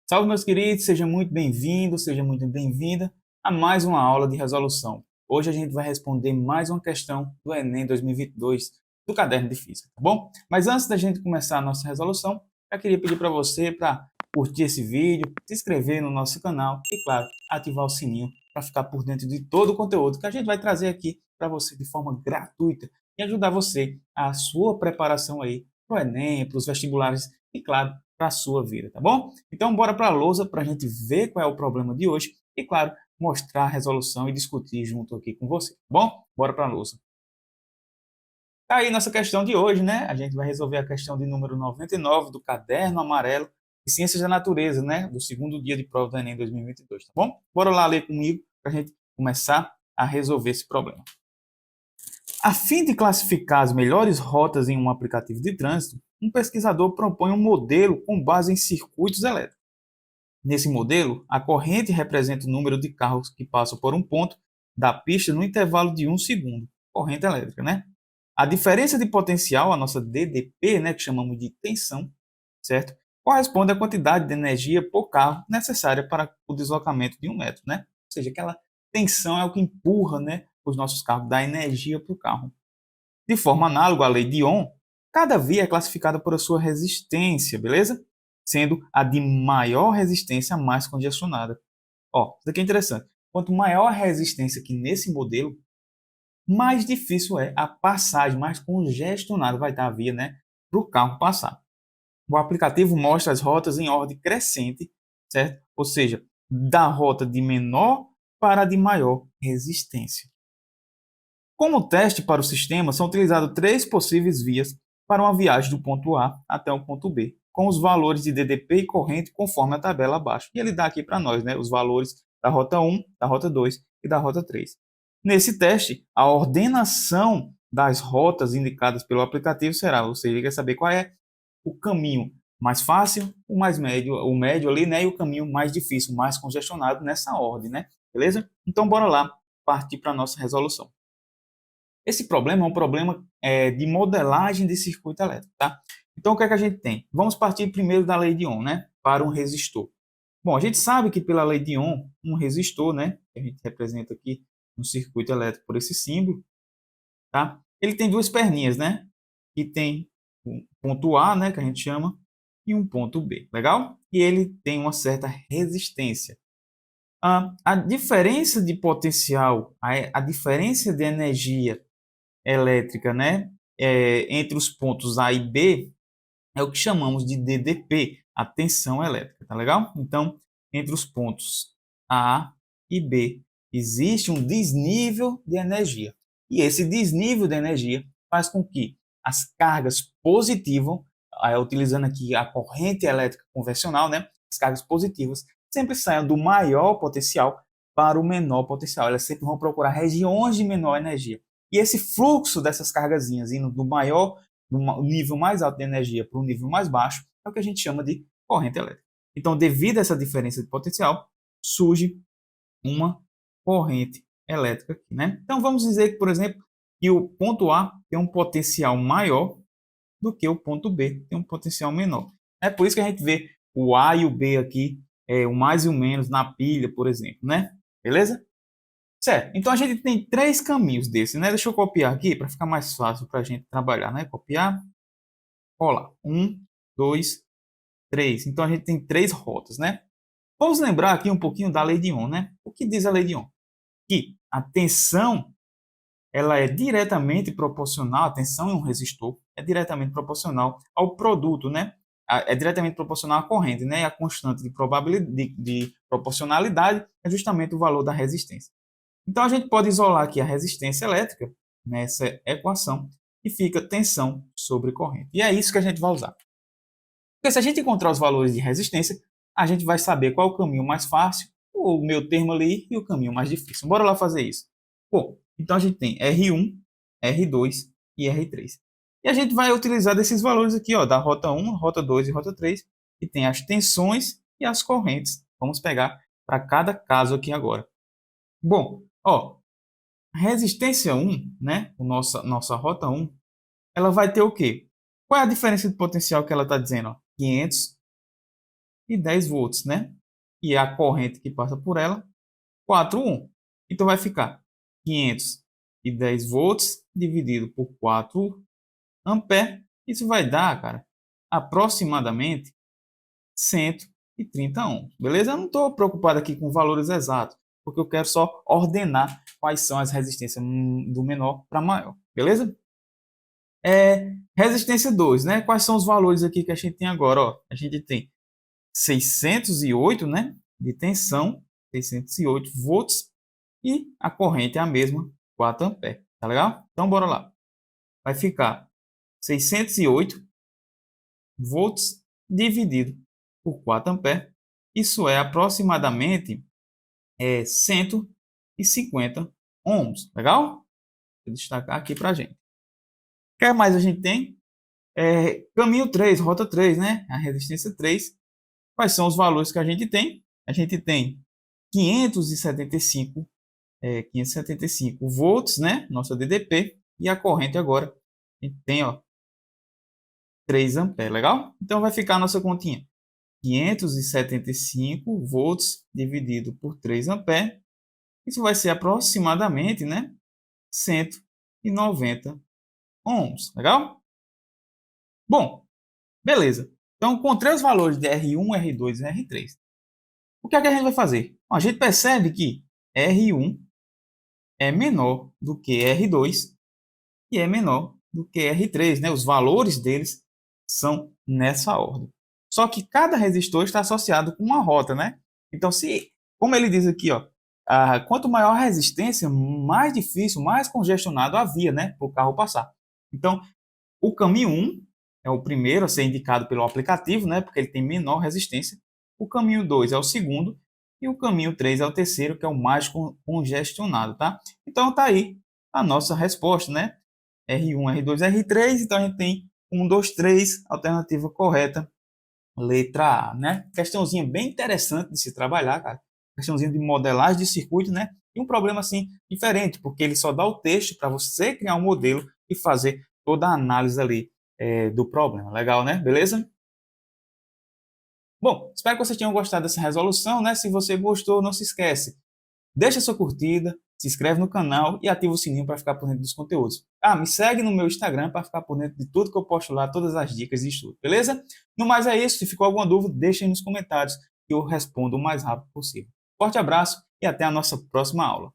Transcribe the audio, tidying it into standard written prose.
Salve, meus queridos, seja muito bem-vindo, seja muito bem-vinda a mais uma aula de resolução. Hoje a gente vai responder mais uma questão do Enem 2022 do caderno de física, tá bom? Mas antes da gente começar a nossa resolução, eu queria pedir para você para curtir esse vídeo, se inscrever no nosso canal e, claro, ativar o sininho para ficar por dentro de todo o conteúdo que a gente vai trazer aqui para você de forma gratuita e ajudar você a sua preparação aí para o Enem, para os vestibulares e, claro, para a sua vida, tá bom? Então, bora para a lousa para a gente ver qual é o problema de hoje e, claro, mostrar a resolução e discutir junto aqui com você, tá bom? Bora para a lousa. Tá aí nossa questão de hoje, né? A gente vai resolver a questão de número 99 do caderno amarelo de Ciências da Natureza, né? Do segundo dia de prova do Enem 2022, tá bom? Bora lá ler comigo para a gente começar a resolver esse problema. A fim de classificar as melhores rotas em um aplicativo de trânsito, um pesquisador propõe um modelo com base em circuitos elétricos. Nesse modelo, a corrente representa o número de carros que passam por um ponto da pista no intervalo de 1 segundo. Corrente elétrica, né? A diferença de potencial, a nossa DDP, né, que chamamos de tensão, certo? Corresponde à quantidade de energia por carro necessária para o deslocamento de 1 metro, né? Ou seja, aquela tensão é o que empurra, né, os nossos carros, dá energia para o carro. De forma análoga à lei de Ohm, cada via é classificada por sua resistência, beleza? Sendo a de maior resistência a mais congestionada. Ó, isso aqui é interessante. Quanto maior a resistência aqui nesse modelo, mais difícil é a passagem, mais congestionada vai estar a via, né, para o carro passar. O aplicativo mostra as rotas em ordem crescente, certo? Ou seja, da rota de menor para a de maior resistência. Como teste para o sistema, são utilizadas 3 possíveis vias para uma viagem do ponto A até o ponto B, com os valores de DDP e corrente conforme a tabela abaixo. E ele dá aqui para nós, né, os valores da rota 1, da rota 2 e da rota 3. Nesse teste, a ordenação das rotas indicadas pelo aplicativo será, ou seja, ele quer saber qual é o caminho mais fácil, o médio ali, né, e o caminho mais difícil, mais congestionado nessa ordem, né? Beleza? Então, bora lá partir para a nossa resolução. Esse problema é um problema de modelagem de circuito elétrico, tá? Então, o que é que a gente tem? Vamos partir primeiro da lei de Ohm, né? Para um resistor. Bom, a gente sabe que pela lei de Ohm, um resistor, né? Que a gente representa aqui no circuito elétrico por esse símbolo, tá? Ele tem duas perninhas, né? Que tem um ponto A, né? Que a gente chama, e um ponto B, legal? E ele tem uma certa resistência. A diferença de potencial, a diferença de energia elétrica, né, entre os pontos A e B, é o que chamamos de DDP, a tensão elétrica, tá legal? Então, entre os pontos A e B, existe um desnível de energia. E esse desnível de energia faz com que as cargas positivas, utilizando aqui a corrente elétrica convencional, né, as cargas positivas, sempre saiam do maior potencial para o menor potencial. Elas sempre vão procurar regiões de menor energia. E esse fluxo dessas cargazinhas indo do nível mais alto de energia para o nível mais baixo é o que a gente chama de corrente elétrica. Então, devido a essa diferença de potencial, surge uma corrente elétrica aqui, né? Então, vamos dizer que, por exemplo, que o ponto A tem um potencial maior do que o ponto B, tem um potencial menor. É por isso que a gente vê o A e o B aqui, o mais e o menos na pilha, por exemplo, né? Beleza? Certo, então a gente tem 3 caminhos desses, né? Deixa eu copiar aqui para ficar mais fácil para a gente trabalhar, né? Copiar, colar. 1, 2, 3. Então a gente tem 3 rotas, né? Vamos lembrar aqui um pouquinho da lei de Ohm, né? O que diz a lei de Ohm? Que a tensão ela é diretamente proporcional, a tensão em um resistor é diretamente proporcional ao produto, né? É diretamente proporcional à corrente, né? E a constante de probabilidade de proporcionalidade é justamente o valor da resistência. Então, a gente pode isolar aqui a resistência elétrica nessa equação e fica tensão sobre corrente. E é isso que a gente vai usar. Porque se a gente encontrar os valores de resistência, a gente vai saber qual é o caminho mais fácil, o meu termo ali e o caminho mais difícil. Bora lá fazer isso. Bom, então a gente tem R1, R2 e R3. E a gente vai utilizar desses valores aqui, ó, da rota 1, rota 2 e rota 3, que tem as tensões e as correntes. Vamos pegar para cada caso aqui agora. Bom, ó, resistência 1, né, nossa rota 1, ela vai ter o quê? Qual é a diferença de potencial que ela está dizendo? Ó? 500 e 10 volts, né? E a corrente que passa por ela, 4 ohm. Então vai ficar 510 volts dividido por 4 ampere. Isso vai dar, cara, aproximadamente 130 ohms. Beleza? Eu não estou preocupado aqui com valores exatos, porque eu quero só ordenar quais são as resistências do menor para maior. Beleza? Resistência 2, né? Quais são os valores aqui que a gente tem agora? Ó, a gente tem 608, né, de tensão, 608 volts, e a corrente é a mesma, 4 amperes. Tá legal? Então, bora lá. Vai ficar 608 volts dividido por 4 amperes. Isso é aproximadamente 150 ohms. Legal? Vou destacar aqui para a gente. O que mais a gente tem? Caminho 3, rota 3, né? A resistência 3. Quais são os valores que a gente tem? A gente tem 575 volts, né? Nossa DDP. E a corrente agora, a gente tem, ó, 3 amperes, legal? Então vai ficar a nossa continha. 575 volts dividido por 3 amperes. Isso vai ser aproximadamente, né, 190 ohms, legal? Bom, beleza. Então, encontrei os valores de R1, R2 e R3. O que é que a gente vai fazer? Bom, a gente percebe que R1 é menor do que R2 e é menor do que R3, né? Os valores deles são nessa ordem. Só que cada resistor está associado com uma rota, né? Então, como ele diz aqui, ó, quanto maior a resistência, mais difícil, mais congestionado a via, né, para o carro passar. Então, o caminho 1 é o primeiro a ser indicado pelo aplicativo, né, porque ele tem menor resistência. O caminho 2 é o segundo e o caminho 3 é o terceiro, que é o mais congestionado, tá? Então tá aí a nossa resposta, né? R1, R2, R3, então a gente tem 1, 2, 3, alternativa correta, letra A, né? Questãozinha bem interessante de se trabalhar, cara. Questãozinha de modelagem de circuito, né? E um problema assim diferente, porque ele só dá o texto para você criar um modelo e fazer toda a análise ali do problema. Legal, né? Beleza? Bom, espero que vocês tenham gostado dessa resolução, né? Se você gostou, não se esquece, deixa sua curtida, se inscreve no canal e ativa o sininho para ficar por dentro dos conteúdos. Me segue no meu Instagram para ficar por dentro de tudo que eu posto lá, todas as dicas e estudo, beleza? No mais é isso, se ficou alguma dúvida, deixa aí nos comentários que eu respondo o mais rápido possível. Forte abraço e até a nossa próxima aula.